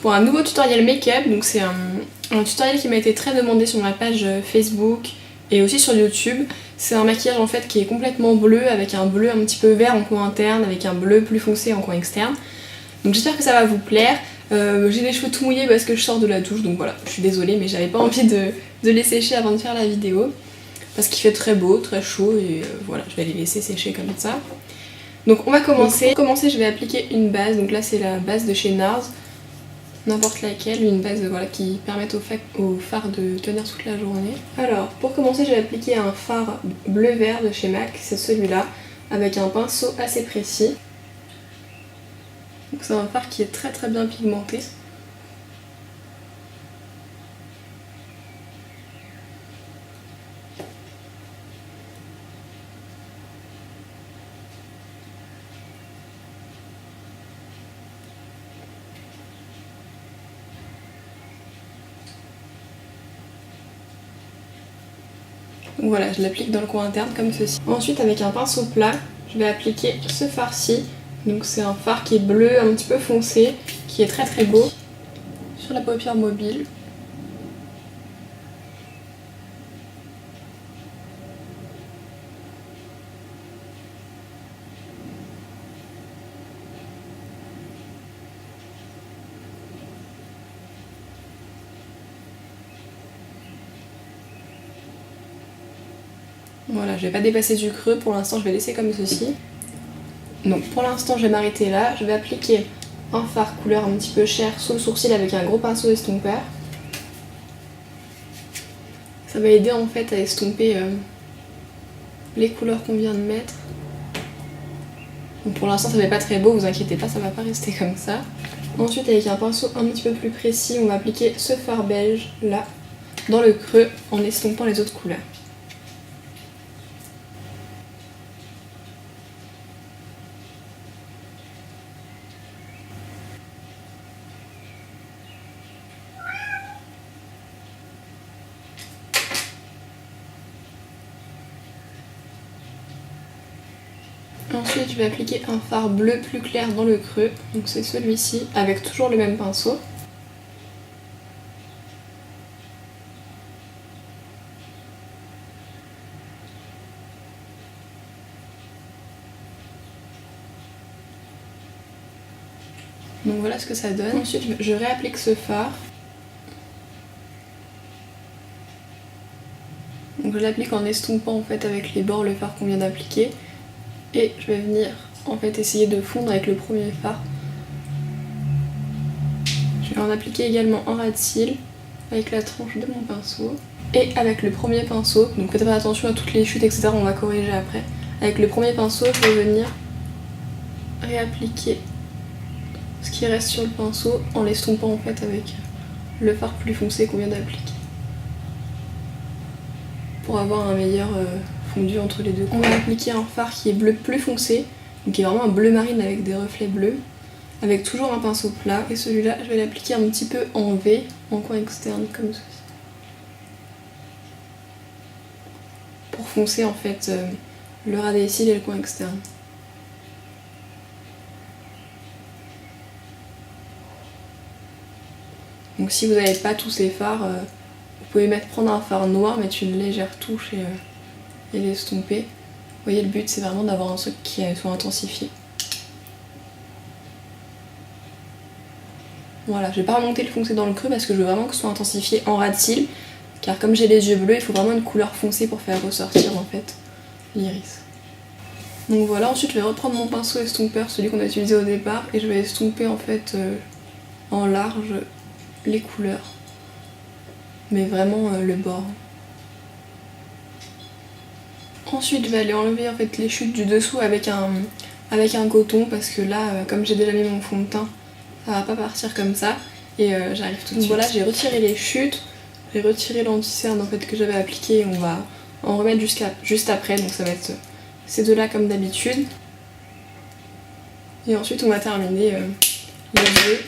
pour un nouveau tutoriel make-up. Donc c'est un tutoriel qui m'a été très demandé sur ma page Facebook et aussi sur YouTube. C'est un maquillage en fait qui est complètement bleu, avec un bleu un petit peu vert en coin interne, avec un bleu plus foncé en coin externe. Donc j'espère que ça va vous plaire. J'ai les cheveux tout mouillés parce que je sors de la douche, donc voilà, je suis désolée, mais j'avais pas envie de les sécher avant de faire la vidéo. Parce qu'il fait très beau, très chaud, et voilà, je vais les laisser sécher comme ça. Donc on va commencer. Pour commencer, je vais appliquer une base. Donc là c'est la base de chez NARS, n'importe laquelle, une base voilà, qui permette au fard de tenir toute la journée. Alors pour commencer, je vais appliquer un fard bleu-vert de chez MAC, c'est celui-là, avec un pinceau assez précis. Donc c'est un fard qui est très très bien pigmenté. Donc voilà, je l'applique dans le coin interne comme ceci. Ensuite, avec un pinceau plat, je vais appliquer ce fard-ci. Donc c'est un fard qui est bleu, un petit peu foncé, qui est très très beau, sur la paupière mobile. Voilà, je vais pas dépasser du creux, pour l'instant je vais laisser comme ceci. Donc pour l'instant je vais m'arrêter là, je vais appliquer un fard couleur un petit peu chair sous le sourcil avec un gros pinceau estompeur. Ça va aider en fait à estomper les couleurs qu'on vient de mettre. Donc pour l'instant ça fait pas très beau, vous inquiétez pas, ça va pas rester comme ça. Ensuite avec un pinceau un petit peu plus précis, on va appliquer ce fard beige là, dans le creux, en estompant les autres couleurs. Ensuite je vais appliquer un fard bleu plus clair dans le creux, donc c'est celui-ci, avec toujours le même pinceau. Donc voilà ce que ça donne. Ensuite je réapplique ce fard. Donc je l'applique en estompant en fait avec les bords le fard qu'on vient d'appliquer. Et je vais venir en fait essayer de fondre avec le premier fard. Je vais en appliquer également en ras de cils avec la tranche de mon pinceau. Et avec le premier pinceau, donc faites attention à toutes les chutes etc, on va corriger après. Avec le premier pinceau, je vais venir réappliquer ce qui reste sur le pinceau en l'estompant en fait avec le fard plus foncé qu'on vient d'appliquer. Pour avoir un meilleur fondu entre les deux. On va appliquer un fard qui est bleu plus foncé, donc qui est vraiment un bleu marine avec des reflets bleus, avec toujours un pinceau plat. Et celui-là, je vais l'appliquer un petit peu en V, en coin externe, comme ceci. Pour foncer en fait le ras des cils et le coin externe. Donc si vous n'avez pas tous ces fards, vous pouvez prendre un fard noir, mettre une légère touche et l'estomper. Vous voyez, le but c'est vraiment d'avoir un truc qui soit intensifié. Voilà, je vais pas remonter le foncé dans le creux parce que je veux vraiment que ce soit intensifié en ras de cils. Car comme j'ai les yeux bleus, il faut vraiment une couleur foncée pour faire ressortir en fait l'iris. Donc voilà, ensuite je vais reprendre mon pinceau estompeur, celui qu'on a utilisé au départ, et je vais estomper en fait en large les couleurs. Mais vraiment le bord. Ensuite je vais aller enlever en fait les chutes du dessous avec un coton parce que là comme j'ai déjà mis mon fond de teint, ça va pas partir comme ça et j'arrive tout de suite. Voilà, j'ai retiré les chutes, j'ai retiré l'anti-cerne en fait que j'avais appliqué, on va en remettre juste après, donc ça va être ces deux là comme d'habitude. Et ensuite on va terminer les yeux.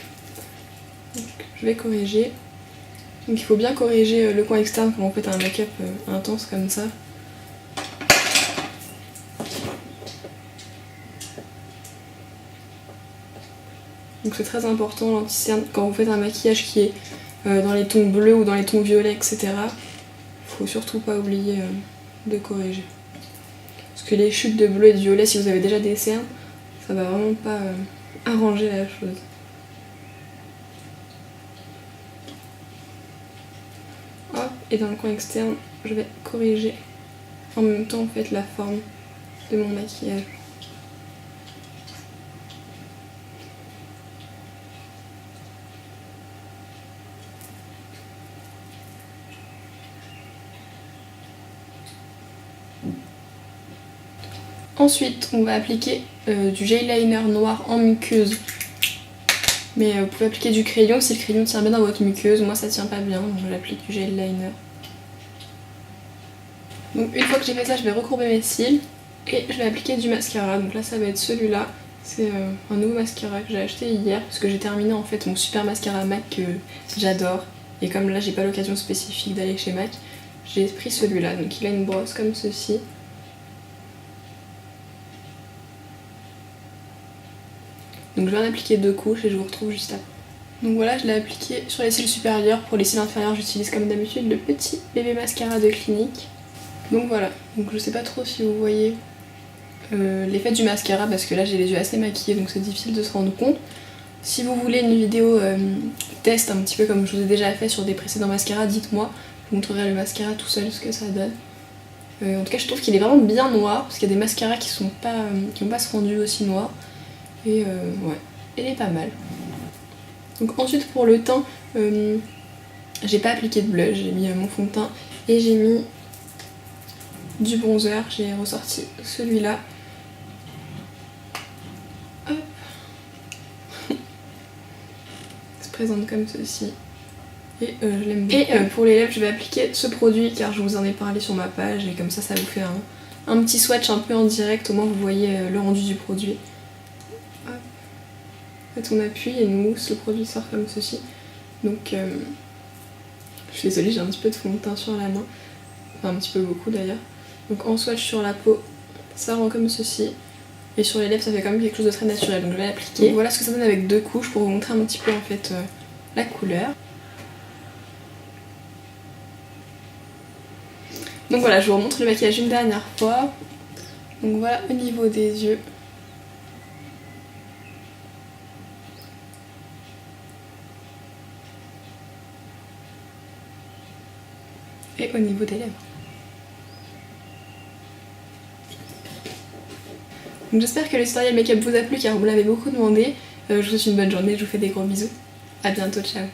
Donc, je vais corriger. Donc il faut bien corriger le coin externe quand on fait un make-up intense comme ça. Donc c'est très important l'anti-cerne quand vous faites un maquillage qui est dans les tons bleus ou dans les tons violets, etc. Faut surtout pas oublier de corriger. Parce que les chutes de bleu et de violet, si vous avez déjà des cernes, ça va vraiment pas arranger la chose. Hop, et dans le coin externe, je vais corriger en même temps en fait la forme de mon maquillage. Ensuite, on va appliquer du gel liner noir en muqueuse. Mais vous pouvez appliquer du crayon si le crayon tient bien dans votre muqueuse. Moi ça tient pas bien, donc j'applique du gel liner. Donc une fois que j'ai fait ça, je vais recourber mes cils et je vais appliquer du mascara. Donc là ça va être celui-là. C'est un nouveau mascara que j'ai acheté hier parce que j'ai terminé en fait mon super mascara MAC que j'adore. Et comme là j'ai pas l'occasion spécifique d'aller chez MAC, j'ai pris celui-là. Donc il a une brosse comme ceci. Donc je vais en appliquer 2 couches et je vous retrouve juste après. Donc voilà, je l'ai appliqué sur les cils supérieurs. Pour les cils inférieurs, j'utilise comme d'habitude le petit bébé mascara de Clinique. Donc voilà, donc je sais pas trop si vous voyez l'effet du mascara parce que là j'ai les yeux assez maquillés donc c'est difficile de se rendre compte. Si vous voulez une vidéo test un petit peu comme je vous ai déjà fait sur des précédents mascaras, dites-moi. Je vous montrerai le mascara tout seul ce que ça donne. En tout cas je trouve qu'il est vraiment bien noir parce qu'il y a des mascaras qui n'ont pas ce rendu aussi noir. Et ouais, il est pas mal. Donc ensuite pour le teint, j'ai pas appliqué de blush, j'ai mis mon fond de teint et j'ai mis du bronzer, j'ai ressorti celui-là. Hop. Ça se présente comme ceci. Et je l'aime bien. Et pour les lèvres, je vais appliquer ce produit car je vous en ai parlé sur ma page et comme ça vous fait un petit swatch un peu en direct, au moins vous voyez le rendu du produit. Hop. En fait on appuie et une mousse, le produit sort comme ceci. Donc je suis désolée, j'ai un petit peu de fond de teint sur la main. Enfin un petit peu beaucoup d'ailleurs. Donc en swatch sur la peau, ça rend comme ceci. Et sur les lèvres ça fait quand même quelque chose de très naturel. Donc je vais l'appliquer. Donc voilà ce que ça donne avec 2 couches pour vous montrer un petit peu en fait la couleur. Donc voilà, je vous remontre le maquillage une dernière fois. Donc voilà au niveau des yeux. Et au niveau des lèvres. Donc j'espère que le tutoriel make-up vous a plu car vous me l'avez beaucoup demandé. Je vous souhaite une bonne journée, je vous fais des gros bisous. A bientôt, ciao.